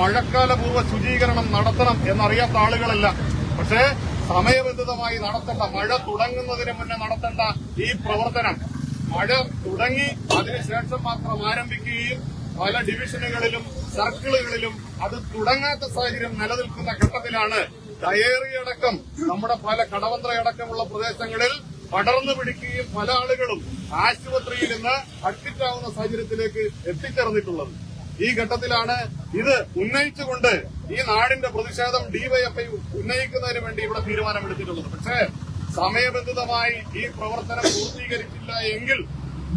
മഴക്കാലപൂർവ്വ ശുചീകരണം നടത്തണം എന്നറിയാത്ത ആളുകളല്ല. പക്ഷേ സമയബന്ധിതമായി നടത്തേണ്ട, മഴ തുടങ്ങുന്നതിന് മുന്നേ നടത്തേണ്ട ഈ പ്രവർത്തനം മഴ തുടങ്ങി അതിനുശേഷം മാത്രം ആരംഭിക്കുകയും പല ഡിവിഷനുകളിലും സർക്കിളുകളിലും അത് തുടങ്ങാത്ത സാഹചര്യം നിലനിൽക്കുന്ന ഘട്ടത്തിലാണ് ഡയേറിയടക്കം നമ്മുടെ പല കടവന്ത്രയടക്കമുള്ള പ്രദേശങ്ങളിൽ പടർന്നു പിടിക്കുകയും പല ആളുകളും ആശുപത്രിയിൽ നിന്ന് അഡ്മിറ്റാവുന്ന സാഹചര്യത്തിലേക്ക് എത്തിച്ചേർന്നിട്ടുള്ളത്. ഈ ഘട്ടത്തിലാണ് ഇത് ഉന്നയിച്ചുകൊണ്ട് ഈ നാടിന്റെ പ്രതിഷേധം ഡിവൈഎഫ്ഐ ഉന്നയിക്കുന്നതിന് വേണ്ടി ഇവിടെ തീരുമാനമെടുത്തിട്ടുള്ളത്. പക്ഷേ സമയബന്ധിതമായി ഈ പ്രവർത്തനം പൂർത്തീകരിച്ചില്ല എങ്കിൽ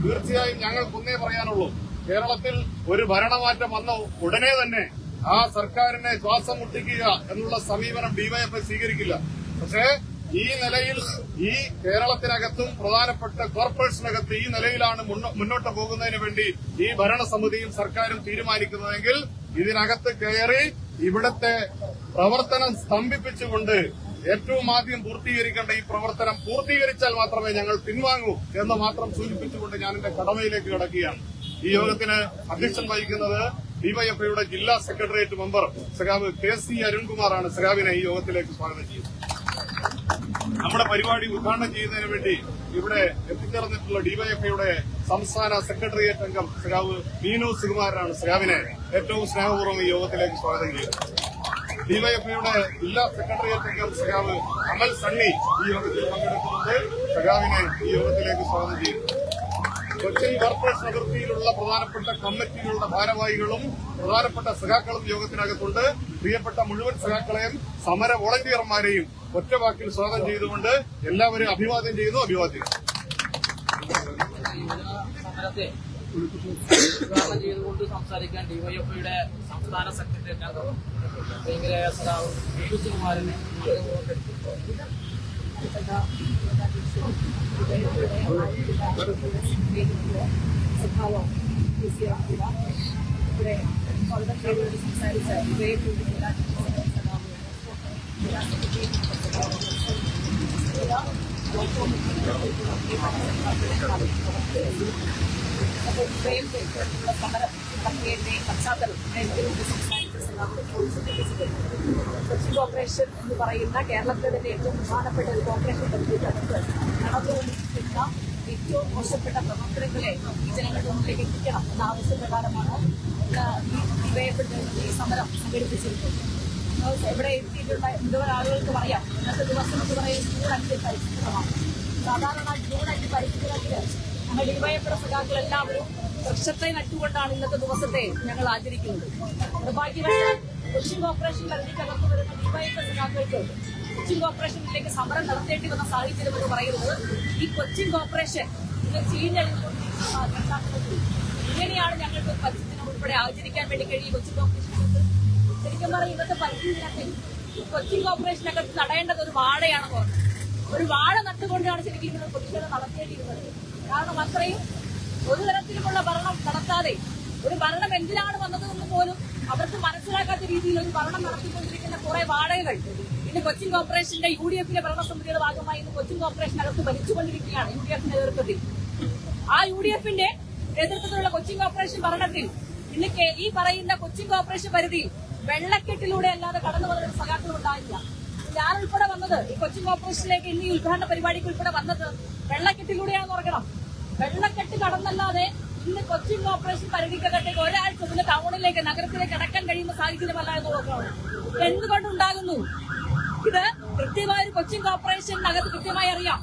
തീർച്ചയായും ഞങ്ങൾക്കൊന്നേ പറയാനുള്ളൂ, കേരളത്തിൽ ഒരു ഭരണമാറ്റം വന്ന ഉടനെ തന്നെ ആ സർക്കാരിനെ ശ്വാസം മുട്ടിക്കുക എന്നുള്ള സമീപനം ഡിവൈഎഫ്ഐ സ്വീകരിക്കില്ല. പക്ഷേ ഈ നിലയിൽ ഈ കേരളത്തിനകത്തും പ്രധാനപ്പെട്ട കോർപ്പറേഷനകത്ത് ഈ നിലയിലാണ് മുന്നോട്ട് പോകുന്നതിന് വേണ്ടി ഈ ഭരണസമിതിയും സർക്കാരും തീരുമാനിക്കുന്നതെങ്കിൽ ഇതിനകത്ത് കയറി ഇവിടത്തെ പ്രവർത്തനം സ്തംഭിപ്പിച്ചുകൊണ്ട് ഏറ്റവും ആദ്യം പൂർത്തീകരിക്കേണ്ട ഈ പ്രവർത്തനം പൂർത്തീകരിച്ചാൽ മാത്രമേ ഞങ്ങൾ പിൻവാങ്ങൂ എന്ന് മാത്രം സൂചിപ്പിച്ചുകൊണ്ട് ഞാൻ എന്റെ കടമയിലേക്ക് കടക്കുകയാണ്. ഈ യോഗത്തിന് അധ്യക്ഷൻ വഹിക്കുന്നത് ഡിവൈഎഫ്ഐയുടെ ജില്ലാ സെക്രട്ടേറിയറ്റ് മെമ്പർ സഖാവ് KC അരുൺകുമാറാണ്. സഖാവിനെ ഈ യോഗത്തിലേക്ക് സ്വാഗതം ചെയ്യുന്നു. നമ്മുടെ പരിപാടി ഉദ്ഘാടനം ചെയ്യുന്നതിന് വേണ്ടി ഇവിടെ എത്തിച്ചേർന്നിട്ടുള്ള ഡിവൈഎഫ്ഐയുടെ സംസ്ഥാന സെക്രട്ടേറിയറ്റ് അംഗം സഖാവ് മീനു സുകുമാരനാണ്. സഖാവിനെ ഏറ്റവും സ്നേഹപൂർവ്വം ഈ യോഗത്തിലേക്ക് സ്വാഗതം ചെയ്യുന്നു. ഡിവൈഎഫ്ഐയുടെ ജില്ലാ സെക്രട്ടേറിയറ്റ് അംഗം സഖാവ് അമൽ സണ്ണി ഈ യോഗത്തിൽ പങ്കെടുക്കുന്നുണ്ട്. സഖാവിനെ ഈ യോഗത്തിലേക്ക് സ്വാഗതം ചെയ്യുന്നു. കൊച്ചിൻ കോർപ്പറേഷൻ അതിർത്തിയിലുള്ള പ്രധാനപ്പെട്ട കമ്മിറ്റികളുടെ ഭാരവാഹികളും പ്രധാനപ്പെട്ട സഖാക്കളും യോഗത്തിനകത്തുണ്ട്. പ്രിയപ്പെട്ട മുഴുവൻ സഖാക്കളെയും സമര വോളണ്ടിയർമാരെയും ഒറ്റവാക്കിൽ സ്വാഗതം ചെയ്തുകൊണ്ട് എല്ലാവരും അഭിവാദ്യം ചെയ്യുന്നു. അഭിവാദ്യം ഉദ്ഘാടനം ചെയ്തുകൊണ്ട് സംസാരിക്കാൻ ഡിവൈഎഫ്ഐയുടെ സംസ്ഥാന സെക്രട്ടേറിയറ്റ് അംഗം സുകുമാരനെ സ്വഭാവം ഇവിടെ വളരെ പേരോട് സംസാരിച്ച അപ്പോൾ ഇത്രയും സമരം നടത്തിയതിന്റെ പശ്ചാത്തലം കൊച്ചി കോർപ്പറേഷൻ എന്ന് പറയുന്ന കേരളത്തിലെ തന്നെ ഏറ്റവും പ്രധാനപ്പെട്ട ഒരു കോർപ്പറേഷൻ പദ്ധതിക്കകത്ത് നടന്നുകൊണ്ടിരിക്കുന്ന ഏറ്റവും മോശപ്പെട്ട പ്രവർത്തനങ്ങളെ ഈ ജനങ്ങളുടെ മുന്നിലേക്ക് എത്തിക്കണം എന്ന ആവശ്യപ്രകാരമാണ് ഈ സമരം സംഘടിപ്പിച്ചിരിക്കുന്നത്. ഇവിടെ എത്തിയിട്ടുള്ള മുഴുവൻ ആളുകൾക്ക് പറയാം, ഇന്നത്തെ ദിവസം എന്ന് പറയുന്നത് ജൂൺ 5 പരിസ്ഥിതിമാണ്. സാധാരണ ജൂൺ 5 പരിസ്ഥിതികളിൽ ഞങ്ങൾ ഡിവൈഎഫ്ഐ സഖാക്കൾ എല്ലാവരും വൃക്ഷത്തെ നട്ടുകൊണ്ടാണ് ഇന്നത്തെ ദിവസത്തെ ഞങ്ങൾ ആചരിക്കുന്നത്. നിർഭാഗ്യവശാൽ കൊച്ചിൻ കോർപ്പറേഷൻ പരിധിക്കകത്ത് വരുന്ന ഡിവൈഎഫ്ഐ സഖാക്കൾക്ക് കൊച്ചിൻ കോർപ്പറേഷനിലേക്ക് സമരം നടത്തേണ്ടി വന്ന സാഹചര്യം എന്ന് പറയുന്നത് ഈ കൊച്ചിൻ കോർപ്പറേഷൻ ഇത് ചീഞ്ഞെഴുതുകൊണ്ടിരിക്കുന്ന ഇങ്ങനെയാണ് ഞങ്ങൾക്ക് പരിസ്ഥിതിനെ ഉൾപ്പെടെ ആചരിക്കാൻ വേണ്ടി കഴിയും. കൊച്ചിൻ കോർപ്പറേഷനകത്ത് ശരിക്കും പറഞ്ഞാൽ ഇന്നത്തെ പരിസ്ഥിതി ദിനത്തിൽ കൊച്ചിൻ കോർപ്പറേഷനകത്ത് നടേണ്ടത് ഒരു വാഴയാണ് പറഞ്ഞത്. ഒരു വാഴ നട്ടുകൊണ്ടാണ് ശരിക്കും ഇങ്ങനെ പ്രതിഷേധം നടത്തേണ്ടിയിരുന്നത്. കാരണം അത്രയും ഒരു തരത്തിലുമുള്ള ഭരണം നടത്താതെ ഒരു ഭരണം എന്തിനാണ് വന്നതെന്ന് പോലും അവർക്ക് മനസ്സിലാക്കാത്ത രീതിയിൽ ഒരു ഭരണം നടത്തിക്കൊണ്ടിരിക്കുന്ന കുറെ വാടകകൾ ഇന്ന് കൊച്ചിൻ കോർപ്പറേഷന്റെ UDFന്റെ ഭരണസമിതിയുടെ ഭാഗമായി ഇന്ന് കൊച്ചിൻ കോർപ്പറേഷനകത്ത് ഭരിച്ചുകൊണ്ടിരിക്കുകയാണ്. UDFന്റെ നേതൃത്വത്തിൽ ആ UDFന്റെ നേതൃത്വത്തിലുള്ള കൊച്ചിൻ കോർപ്പറേഷൻ ഭരണത്തിൽ ഇന്ന് ഈ പറയുന്ന കൊച്ചിൻ കോർപ്പറേഷൻ പരിധിയിൽ വെള്ളക്കെട്ടിലൂടെ അല്ലാതെ കടന്നു വന്ന സഖാക്കൾ ഉണ്ടായില്ല. ഞാൻ ഉൾപ്പെടെ വന്നത് ഈ കൊച്ചിൻ കോർപ്പറേഷനിലേക്ക് ഇന്ന് ഈ ഉദ്ഘാടന പരിപാടിക്ക് ഉൾപ്പെടെ വന്നത് വെള്ളക്കെട്ടിലൂടെയാണെന്ന് ഓർക്കണം. വെള്ളക്കെട്ട് കടന്നല്ലാതെ ഇന്ന് കൊച്ചിൻ കോർപ്പറേഷൻ പരിധിക്കകത്തേക്ക് ഒരാൾക്ക് ഇന്ന് ടൗണിലേക്ക് നഗരത്തിലേക്ക് അടക്കാൻ കഴിയുന്ന സാഹചര്യമല്ല എന്ന് നോക്കണം. എന്തുകൊണ്ടുണ്ടാകുന്നു ഇത് കൃത്യമായ ഒരു കൊച്ചിൻ കോർപ്പറേഷനകത്ത് കൃത്യമായി അറിയാം.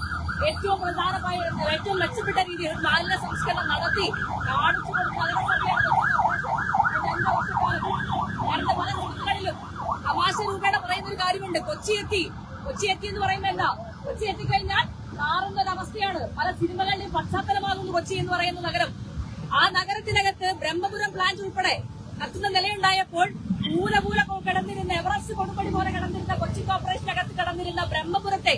ഏറ്റവും പ്രധാനമായ ഏറ്റവും മെച്ചപ്പെട്ട രീതിയിൽ മാലിന്യ സംസ്കരണം നടത്തി കാണിച്ചു കൊടുത്ത പല സ്ഥലങ്ങളിലും തമാശ രൂപേണ പറയുന്ന ഒരു കാര്യമുണ്ട്, കൊച്ചി എത്തി എന്ന് പറയുമ്പോ എന്താ, കൊച്ചി എത്തിക്കഴിഞ്ഞാൽ മാറുന്നൊരവസ്ഥയാണ്. പല സിനിമകളുടെയും പശ്ചാത്തലമാകുന്നു കൊച്ചി എന്ന് പറയുന്ന നഗരം. ആ നഗരത്തിനകത്ത് ബ്രഹ്മപുരം പ്ലാന്റ് ഉൾപ്പെടെ കത്തുന്ന നിലയുണ്ടായപ്പോൾ മൂലപൂല കിടന്നിരുന്ന എവറസ്റ്റ് കൊടുപ്പടി പോലെ കിടന്നിരുന്ന കൊച്ചി കോർപ്പറേഷനകത്ത് കിടന്നിരുന്ന ബ്രഹ്മപുരത്തെ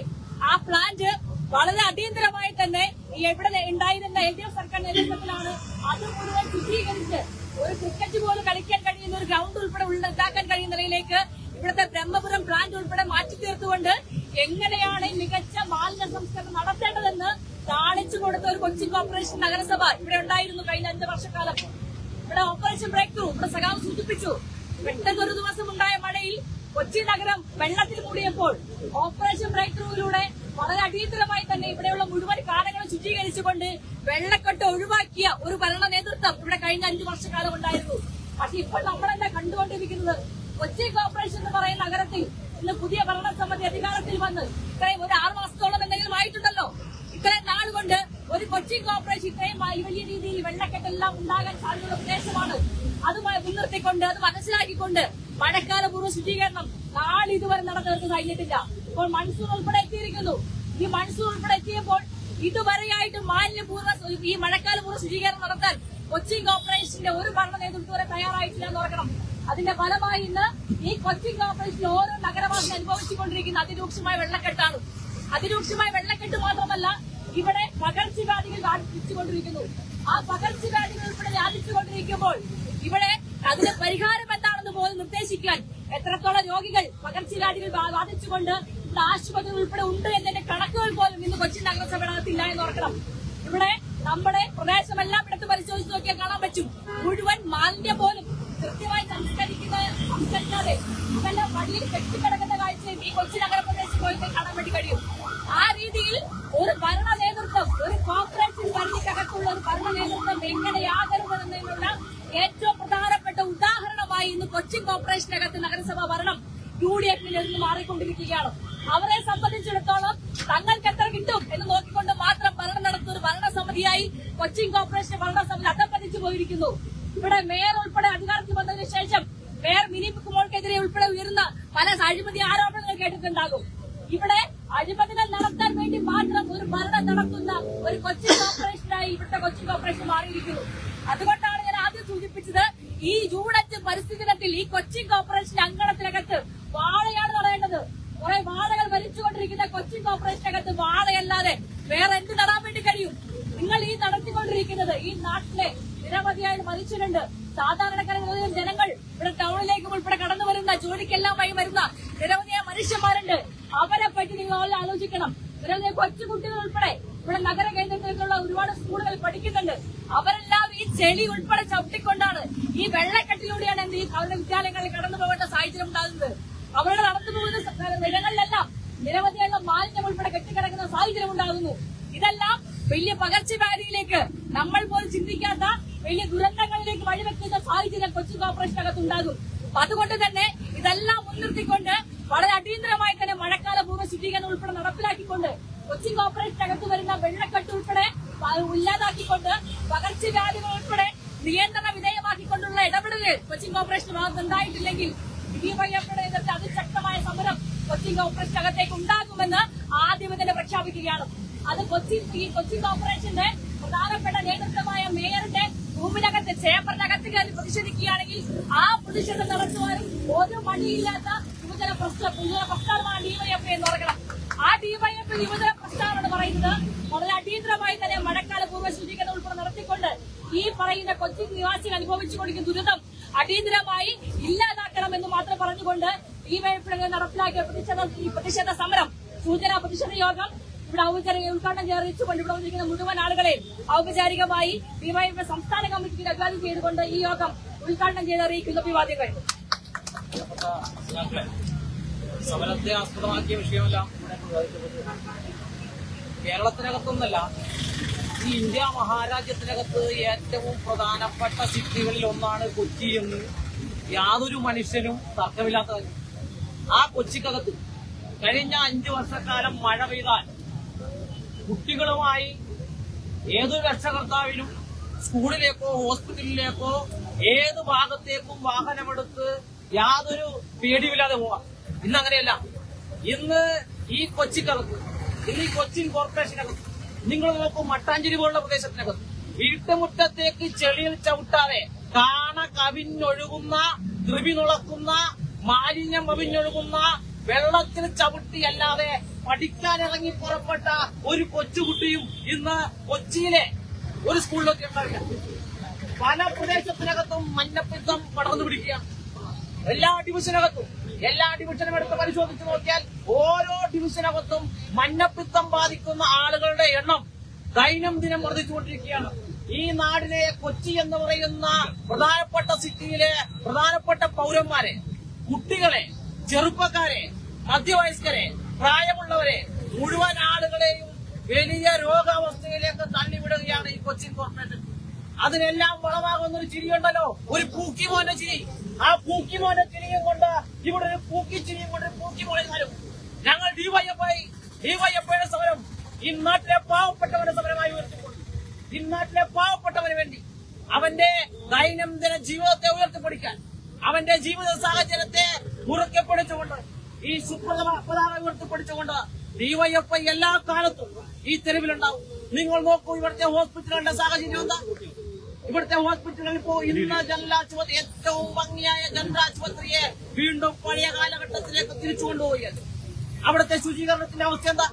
ആ പ്ലാന്റ് വളരെ അടിയന്തരമായി തന്നെ എവിടെ ഉണ്ടായിരുന്ന LDF സർക്കാർ നേതൃത്വത്തിലാണ് അത് മുഴുവൻ ശുചീകരിച്ച് ഒരു ക്രിക്കറ്റ് പോലും കളിക്കാൻ കഴിയുന്ന ഒരു ഗ്രൗണ്ട് ഉൾപ്പെടെ ഉണ്ടാക്കാൻ കഴിയുന്ന നിലയിലേക്ക് ഇവിടുത്തെ ബ്രഹ്മപുരം പ്ലാന്റ് ഉൾപ്പെടെ മാറ്റി തീർത്തുകൊണ്ട് എങ്ങനെയാണ് മികച്ച മാലിന്യ സംസ്കരണം നടത്തേണ്ടതെന്ന് കാണിച്ചു കൊടുത്ത ഒരു കൊച്ചിൻ കോർപ്പറേഷൻ നഗരസഭ ഇവിടെ ഉണ്ടായിരുന്നു കഴിഞ്ഞ 5 വർഷക്കാലം. ഇവിടെ ഓപ്പറേഷൻ ബ്രേക്ക് ത്രൂ ഇവിടെ സഖാവ് സൂചിപ്പിച്ചു. പെട്ടെന്നൊരു ദിവസം ഉണ്ടായ മഴയിൽ കൊച്ചി നഗരം വെള്ളത്തിൽ മൂടിയപ്പോൾ ഓപ്പറേഷൻ ബ്രേക്ക് ത്രൂവിലൂടെ വളരെ അടിയന്തരമായി തന്നെ ഇവിടെയുള്ള മുഴുവൻ കാലങ്ങളും ശുചീകരിച്ചുകൊണ്ട് വെള്ളക്കെട്ട് ഒഴിവാക്കിയ ഒരു ഭരണ നേതൃത്വം ഇവിടെ കഴിഞ്ഞ 5 വർഷക്കാലം ഉണ്ടായിരുന്നു. പക്ഷെ ഇപ്പോൾ നമ്മളെന്താ കണ്ടുകൊണ്ടിരിക്കുന്നത്? കൊച്ചി കോർപ്പറേഷൻ എന്ന് പറയുന്ന നഗരത്തിൽ ഇന്ന് പുതിയ ഭരണസമിതി അധികാരത്തിൽ വന്ന് ഇത്രയും ഒരു 6 മാസത്തോളം എന്തെങ്കിലും ആയിട്ടുണ്ടല്ലോ. ഇത്രയും നാളുകൊണ്ട് ഒരു കൊച്ചി കോർപ്പറേഷൻ ഇത്രയും വലിയ രീതിയിൽ വെള്ളക്കെട്ടെല്ലാം ഉണ്ടാകാൻ സാധ്യതയുള്ള പ്രദേശമാണ്. അതുമായി മുൻനിർത്തിക്കൊണ്ട് അത് മനസ്സിലാക്കിക്കൊണ്ട് മഴക്കാലപൂർവ്വ ശുചീകരണം നാളിതുവരെ നടന്നവർക്ക് കഴിഞ്ഞിട്ടില്ല. ഇപ്പോൾ മൺസൂൺ ഉൾപ്പെടെ എത്തിയിരിക്കുന്നു. ഈ മൺസൂൺ ഉൾപ്പെടെ എത്തിയപ്പോൾ ഇതുവരെയായിട്ട് ഈ മഴക്കാലപൂർവ്വ ശുചീകരണം നടത്താൻ കൊച്ചി കോർപ്പറേഷന്റെ ഒരു ഭരണ നേതൃത്വം വരെ തയ്യാറായിട്ടില്ല എന്ന് ഓർക്കണം. അതിന്റെ ഫലമായി ഇന്ന് ഈ കൊച്ചി കോർപ്പറേഷൻ ഓരോ നഗരവാസി അനുഭവിച്ചുകൊണ്ടിരിക്കുന്ന അതിരൂക്ഷമായ വെള്ളക്കെട്ടാണ്. അതിരൂക്ഷമായ വെള്ളക്കെട്ട് മാത്രമല്ല, ഇവിടെ പകർച്ചവ്യാധികൾ വ്യാപിച്ചുകൊണ്ടിരിക്കുന്നു. ആ പകർച്ചവ്യാധികൾ ഉൾപ്പെടെ വ്യാപിച്ചുകൊണ്ടിരിക്കുമ്പോൾ ഇവിടെ അതിന് പരിഹാരം എന്താണെന്ന് പോലും നിർദ്ദേശിക്കാൻ എത്രത്തോളം രോഗികൾ പകർച്ചവ്യാധികൾ ബാധിച്ചുകൊണ്ട് ആശുപത്രികൾ ഉൾപ്പെടെ ഉണ്ട് എന്നതിന്റെ കണക്കുകൾ പോലും ഇന്ന് കൊച്ചി നഗരസഭയില്ല എന്ന് ഓർക്കണം. ഇവിടെ നമ്മുടെ പ്രദേശമെല്ലാം എടുത്ത് പരിശോധിച്ച് നോക്കിയാൽ കാണാൻ പറ്റും. മുഴുവൻ മാലിന്യം പോലും കൃത്യമായി സംസ്കരിക്കാതെ ഇതെല്ലാം വഴിയിൽ കെട്ടിക്കിടക്കുന്ന കാഴ്ചയും ഈ കൊച്ചി നഗരപ്രദേശത്ത് പോയിട്ട് കാണാൻ വേണ്ടി കഴിയും. ആ രീതിയിൽ ഒരു ഭരണ നേതൃത്വം, ഒരു കോർപ്പറേഷൻ പരിധിക്കകത്തുള്ള ഒരു ഭരണ നേതൃത്വം എങ്ങനെയാകരുതെന്നതിനുള്ള ഏറ്റവും പ്രധാനപ്പെട്ട ഉദാഹരണമായി ഇന്ന് കൊച്ചിൻ കോർപ്പറേഷനകത്ത് നഗരസഭാ ഭരണം UDFിൽ നിന്ന് മാറിക്കൊണ്ടിരിക്കുകയാണ്. അവരെ സംബന്ധിച്ചിടത്തോളം തങ്ങൾക്ക് എത്ര കിട്ടും എന്ന് നോക്കിക്കൊണ്ട് മാത്രം ഭരണം നടത്തുന്ന ഒരു ഭരണസമിതിയായി കൊച്ചിൻ കോർപ്പറേഷൻ ഭരണസമിതി അധപ്പതിച്ചു പോയിരിക്കുന്നു. ഇവിടെ മേയർ ഉൾപ്പെടെ അധികാരത്തിൽ വന്നതിന് ശേഷം മേയർ മിനി മോൾക്കെതിരെ ഉൾപ്പെടെ ഉയർന്ന പല അഴിമതി ആരോപണങ്ങൾ കേട്ടിട്ടുണ്ടാകും. ഇവിടെ അഴിമതികൾ നടത്താൻ വേണ്ടി മാത്രം ഒരു ഭരണം നടത്തുന്ന ഒരു കൊച്ചിൻ കോർപ്പറേഷനായി ഇവിടുത്തെ കൊച്ചിൻ കോർപ്പറേഷൻ മാറിയിരിക്കുന്നു. അതുകൊണ്ടാണ് ഞാൻ ആദ്യം സൂചിപ്പിച്ചത്, ഈ ജൂൺ 5 പരിസ്ഥിതി ദിനത്തിൽ ഈ കൊച്ചിൻ കോർപ്പറേഷൻ അങ്കണത്തിനകത്ത് വാഴയാണ് നടേണ്ടത്. കുറെ വാഴകൾ വലിച്ചുകൊണ്ടിരിക്കുന്ന കൊച്ചിൻ കോർപ്പറേഷനകത്ത് വാഴയല്ലാതെ വേറെ എന്ത് നടാൻ വേണ്ടി കഴിയും? നിങ്ങൾ ഈ നടത്തിക്കൊണ്ടിരിക്കുന്നത് ഈ നാട്ടിലെ നിരവധിയായ മനുഷ്യരുണ്ട്. സാധാരണക്കാരായ ജനങ്ങൾ ഇവിടെ ടൗണിലേക്ക് ഉൾപ്പെടെ കടന്നു വരുന്ന, ജോലിക്കെല്ലാമായി വരുന്ന നിരവധിയായ മനുഷ്യന്മാരുണ്ട്. അവരെ പറ്റി നിങ്ങൾ ആലോചിക്കണം. നിരവധി കൊച്ചുകുട്ടികൾ ഉൾപ്പെടെ ഇവിടെ നഗര കേന്ദ്രത്തിലുള്ള ഒരുപാട് സ്കൂളുകൾ പഠിക്കുന്നുണ്ട്. അവരെല്ലാം ഈ ചെളി ഉൾപ്പെടെ ചവിട്ടിക്കൊണ്ടാണ്, ഈ വെള്ളക്കെട്ടിലൂടെയാണ് ഈ അവരുടെ വിദ്യാലയങ്ങളിൽ കടന്നു പോകേണ്ട സാഹചര്യം ഉണ്ടാകുന്നത്. അവരുടെ നടന്നു പോകുന്ന ഇടങ്ങളിലെല്ലാം നിരവധിയായ മാലിന്യം ഉൾപ്പെടെ കെട്ടിക്കിടക്കുന്ന സാഹചര്യം ഉണ്ടാകുന്നു. ഇതെല്ലാം വലിയ പകർച്ചവ്യാധിയിലേക്ക്, നമ്മൾ പോലും ചിന്തിക്കാത്ത വലിയ ദുരന്തങ്ങളിലേക്ക് വഴിവെക്കുന്ന സാഹചര്യം കൊച്ചി കോർപ്പറേഷനകത്ത് ഉണ്ടാകും. അതുകൊണ്ട് തന്നെ ഇതെല്ലാം മുൻനിർത്തിക്കൊണ്ട് വളരെ അടിയന്തരമായി തന്നെ മഴക്കാലപൂർവ്വ ശുചീകരണം ഉൾപ്പെടെ നടപ്പിലാക്കിക്കൊണ്ട് കൊച്ചി കോർപ്പറേഷനകത്ത് വരുന്ന വെള്ളക്കെട്ട് ഉൾപ്പെടെ ഇല്ലാതാക്കിക്കൊണ്ട് പകർച്ചവ്യാധികൾ ഉൾപ്പെടെ നിയന്ത്രണ വിധേയമാക്കിക്കൊണ്ടുള്ള ഇടപെടലുകൾ കൊച്ചി കോർപ്പറേഷൻ ഭാഗത്ത് ഉണ്ടായിട്ടില്ലെങ്കിൽ ഡിവൈഎഫ്ഐയുടെ നേതൃത്വത്തിൽ അതിശക്തമായ സമരം കൊച്ചി കോർപ്പറേഷനകത്തേക്ക് ഉണ്ടാകുമെന്ന് ആദ്യമേ തന്നെ പ്രഖ്യാപിക്കുകയാണ്. അത് കൊച്ചി കോർപ്പറേഷന്റെ പ്രധാനപ്പെട്ട നേതൃത്വമായ മേയറിന്റെ റൂമിനകത്ത്, ചേംബറിനകത്ത് കയറി പ്രതിഷേധിക്കുകയാണെങ്കിൽ ആ പ്രതിഷേധം നടത്തുവാനും ഒരു മടിയില്ലാത്ത യുവജന പ്രസ്ഥാനമാണ് ഡിവൈഎഫ്ഐ എന്ന് പറയണം. ആ ഡിവൈഎഫ്ഐ യുവജന പ്രസ്ഥാനം എന്ന് പറയുന്നത് വളരെ അടിയന്തരമായി തന്നെ മഴക്കാലപൂർവ്വ ശുചീകരണം ഉൾപ്പെടെ നടത്തിക്കൊണ്ട് ഈ പറയുന്ന കൊച്ചി നിവാസികൾ അനുഭവിച്ചുകൊണ്ടിരിക്കുന്ന ദുരിതം അടിയന്തരമായി ഇല്ലാതാക്കണമെന്ന് മാത്രം പറഞ്ഞുകൊണ്ട് ഡിവൈഎഫ്ഐ നടപ്പിലാക്കിയ പ്രതിഷേധ സമരം, സൂചനാ പ്രതിഷേധ യോഗം ഇവിടെ ഔപചാരിക ഉദ്ഘാടനം ചെയ്തുകൊണ്ട് ഇവിടെ വന്നിരിക്കുന്ന മുഴുവൻ ആളുകളെ ഔപചാരികമായി ഡിവൈഎഫ്ഐ സംസ്ഥാന കമ്മിറ്റിക്ക് അഭിവാദ്യം ചെയ്തുകൊണ്ട് ഈ യോഗം ഉദ്ഘാടനം ചെയ്ത് അറിയിക്കുന്ന അഭിവാദ്യങ്ങൾ. സമരത്തെ ആസ്പദമാക്കിയ വിഷയമെല്ലാം കേരളത്തിനകത്തൊന്നല്ല, ഈ ഇന്ത്യ മഹാരാജ്യത്തിനകത്ത് ഏറ്റവും പ്രധാനപ്പെട്ട സിറ്റികളിൽ ഒന്നാണ് കൊച്ചി എന്ന് യാതൊരു മനുഷ്യനും തർക്കമില്ലാത്ത കാര്യം. ആ കൊച്ചിക്കകത്ത് കഴിഞ്ഞ 5 വർഷക്കാലം മഴ പെയ്താൽ കുട്ടികളുമായി ഏതൊരു രക്ഷകർത്താവിനും സ്കൂളിലേക്കോ ഹോസ്പിറ്റലിലേക്കോ ഏത് ഭാഗത്തേക്കും വാഹനമെടുത്ത് യാതൊരു പേടിയില്ലാതെ പോവാം. ഇന്ന് അങ്ങനെയല്ല. ഇന്ന് ഈ കൊച്ചിക്കകത്ത്, ഇന്ന് ഈ കൊച്ചിൻ കോർപ്പറേഷനകത്ത് നിങ്ങൾ നോക്കൂ, മട്ടാഞ്ചേരി പോലുള്ള പ്രദേശത്തിനകത്ത് വീട്ടുമുറ്റത്തേക്ക് ചെളിയിൽ ചവിട്ടാതെ കാണ കവിഞ്ഞൊഴുകുന്ന, ത്രിവി നുളക്കുന്ന, മാലിന്യം കവിഞ്ഞൊഴുകുന്ന വെള്ളത്തിൽ ചവിട്ടിയല്ലാതെ പഠിക്കാനിറങ്ങി പുറപ്പെട്ട ഒരു കൊച്ചുകുട്ടിയും ഇന്ന് കൊച്ചിയിലെ ഒരു സ്കൂളിലൊക്കെ ഉണ്ടാവില്ല. പല പ്രദേശത്തിനകത്തും മഞ്ഞപ്പിത്തം പടർന്നു പിടിക്കുകയാണ്. എല്ലാ ഡിവിഷനും എടുത്ത് പരിശോധിച്ച് നോക്കിയാൽ ഓരോ ഡിവിഷനകത്തും മഞ്ഞപ്പിത്തം ബാധിക്കുന്ന ആളുകളുടെ എണ്ണം ദൈനംദിനം വർദ്ധിച്ചുകൊണ്ടിരിക്കുകയാണ്. ഈ നാടിലെ കൊച്ചി എന്ന് പറയുന്ന പ്രധാനപ്പെട്ട സിറ്റിയിലെ പ്രധാനപ്പെട്ട പൗരന്മാരെ, കുട്ടികളെ, ചെറുപ്പക്കാരെ, മധ്യവയസ്കരെ, പ്രായമുള്ളവരെ മുഴുവൻ ആളുകളെയും വലിയ രോഗാവസ്ഥയിലേക്ക് തള്ളിവിടുകയാണ് ഈ കൊച്ചിൻ കോർപ്പറേഷൻ. അതിനെല്ലാം വളമാകുന്ന ഒരു ചിരിയുണ്ടല്ലോ, ഒരു പൂക്കിമോന്റെ ചിരി. ആ പൂക്കിമോന്റെ ചിരിയും കൊണ്ട് ഇവിടെ ഒരു പൂക്കിച്ചിരിയും കൊണ്ട് പൂക്കിമോനെ തരും. ഞങ്ങൾ ഡിവൈഎഫ്ഐയുടെ സമരം ഈ നാട്ടിലെ പാവപ്പെട്ടവന്റെ സമരമായി ഉയർത്തിക്കൊണ്ടു. ഈ നാട്ടിലെ പാവപ്പെട്ടവന് വേണ്ടി അവന്റെ ദൈനംദിന ജീവിതത്തെ ഉയർത്തിപ്പിടിക്കാൻ, അവന്റെ ജീവിത സാഹചര്യത്തെ മുറുക്കെ പിടിച്ചുകൊണ്ട്, ഈ സുപ്രധാന പതാക ഉയർത്തിപ്പിടിച്ചുകൊണ്ട് ഡിവൈഎഫ്ഐ എല്ലാ കാലത്തും ഈ തെരുവിലുണ്ടാവും. നിങ്ങൾ നോക്കൂ, ഇവിടുത്തെ ഹോസ്പിറ്റലുകളുടെ സാഹചര്യം എന്താ? ഇവിടുത്തെ ഹോസ്പിറ്റലുകളിൽ ഇപ്പോൾ ഇന്ന് ജനറൽ ഏറ്റവും ഭംഗിയായ ജനറൽ ആശുപത്രിയെ വീണ്ടും പഴയ കാലഘട്ടത്തിലേക്ക് തിരിച്ചു കൊണ്ടുപോയത്. അവിടുത്തെ ശുചീകരണത്തിന്റെ അവസ്ഥ എന്താ?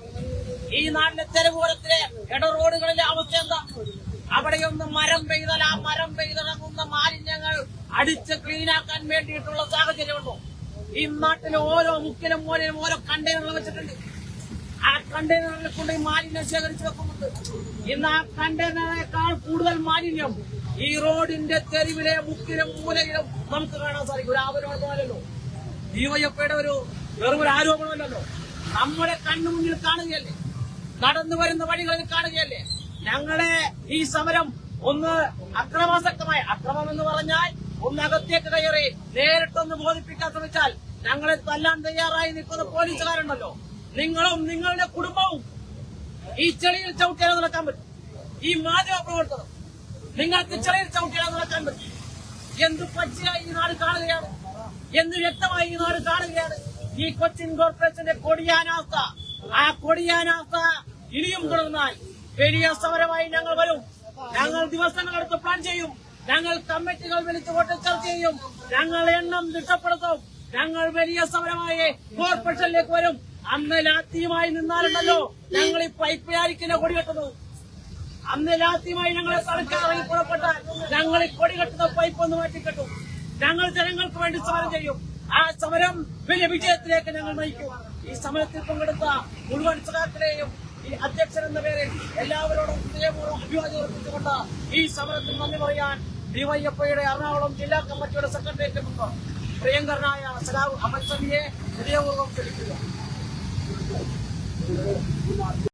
ഈ നാട്ടിലെ തെരുവോരത്തിലെ ഇട റോഡുകളിലെ അവസ്ഥ എന്താ? അവിടെയൊന്ന് മരം പെയ്താൽ ആ മരം പെയ്തിറങ്ങുന്ന മാലിന്യങ്ങൾ അടിച്ച് ക്ലീനാക്കാൻ വേണ്ടിയിട്ടുള്ള സാഹചര്യമുണ്ടോ? ഈ നാട്ടിലെ ഓരോ മുക്കിലും മൂലയിലും ഓരോ കണ്ടെയ്നറുകൾ വെച്ചിട്ടുണ്ട്. ആ കണ്ടെയ്നറുകളിൽ കൊണ്ട് ഈ മാലിന്യം ശേഖരിച്ചു വെക്കുന്നുണ്ട്. ഇന്ന് ആ കണ്ടെയ്നറിനേക്കാൾ കൂടുതൽ മാലിന്യം ഈ റോഡിന്റെ തെരുവിലെ മുക്കിലും മൂലയിലും നമുക്ക് കാണാൻ സാധിക്കും. ഒരു ആരോപണമല്ലല്ലോ, ഡിവൈഎഫ്ഐയുടെ വെറും ഒരു ആരോപണമല്ലല്ലോ, നമ്മുടെ കണ്ണുമുന്നിൽ കാണുകയല്ലേ, നടന്നു വരുന്ന വഴികളിൽ കാണുകയല്ലേ. ഞങ്ങളെ ഈ സമരം ഒന്ന് അക്രമാസക്തമായ, അക്രമം എന്ന് പറഞ്ഞാൽ ഒന്ന് അകത്തേക്ക് കയറി നേരിട്ടൊന്ന് ബോധിപ്പിക്കാൻ ശ്രമിച്ചാൽ ഞങ്ങളെ തല്ലാൻ തയ്യാറായി നിൽക്കുന്ന പോലീസുകാരുണ്ടല്ലോ, നിങ്ങളും നിങ്ങളുടെ കുടുംബവും ഈ ചെളിയിൽ ചവിട്ടിയാൽ നടക്കാൻ പറ്റും. ഈ മാധ്യമ പ്രവർത്തനം നിങ്ങൾക്ക് ചെളിയിൽ ചവിട്ടിയാൽ നടക്കാൻ പറ്റും. എന്ത് പച്ചയായി ഈ നാട് കാണുകയാണ്, എന്ത് വ്യക്തമായി ഈ നാട് കാണുകയാണ്. ഈ കൊച്ചിൻ കോർപ്പറേഷന്റെ കൊടിയാനാവസ്ഥ, ആ കൊടിയാനാവസ്ഥ ഇനിയും തുടർന്നാൽ വലിയ സമരമായി ഞങ്ങൾ വരും. ഞങ്ങൾ ദിവസങ്ങളെടുത്ത് പ്ലാൻ ചെയ്യും. ഞങ്ങൾ കമ്മിറ്റികൾ വിളിച്ച് ചർച്ച ചെയ്യും. ഞങ്ങൾ എണ്ണം തിട്ടപ്പെടുത്തും. ഞങ്ങൾ വലിയ സമരമായി കോർപ്പറേഷനിലേക്ക് വരും. അന്ന് ലാത്തിയുമായി നിന്നാലുണ്ടല്ലോ ഞങ്ങൾ ഈ പൈപ്പ് യാരിക്കിന്റെ കൊടി കെട്ടുന്നു. അന്ന് ലാത്തിയുമായി ഞങ്ങളെ തടുക്കാൻ ഇറങ്ങി പുറപ്പെട്ടാൽ ഞങ്ങൾ ഈ കൊടി കെട്ടുന്ന പൈപ്പ് ഒന്ന് മാറ്റിക്കെട്ടും. ഞങ്ങൾ ജനങ്ങൾക്ക് വേണ്ടി സമരം ചെയ്യും. ആ സമരം വലിയ വിജയത്തിലേക്ക് ഞങ്ങൾ നയിക്കും. ഈ സമരത്തിൽ പങ്കെടുത്ത മുഴുവൻ സഖാക്കളെയും ഈ അധ്യക്ഷൻ എന്ന പേരിൽ എല്ലാവരോടും ഹൃദയപൂർവ്വം അഭിവാദ്യം അർപ്പിച്ചുകൊണ്ട് ഈ സമരത്തിൽ നന്ദി പറയാൻ ഡിവൈഎഫ്ഐയുടെ എറണാകുളം ജില്ലാ കമ്മിറ്റിയുടെ സെക്രട്ടേറിയറ്റ് മെമ്പർ പ്രിയങ്കരനായ സഖാവ് അമൽ സമിയെ ഹൃദയപൂർവ്വം ക്ഷണിക്കുക.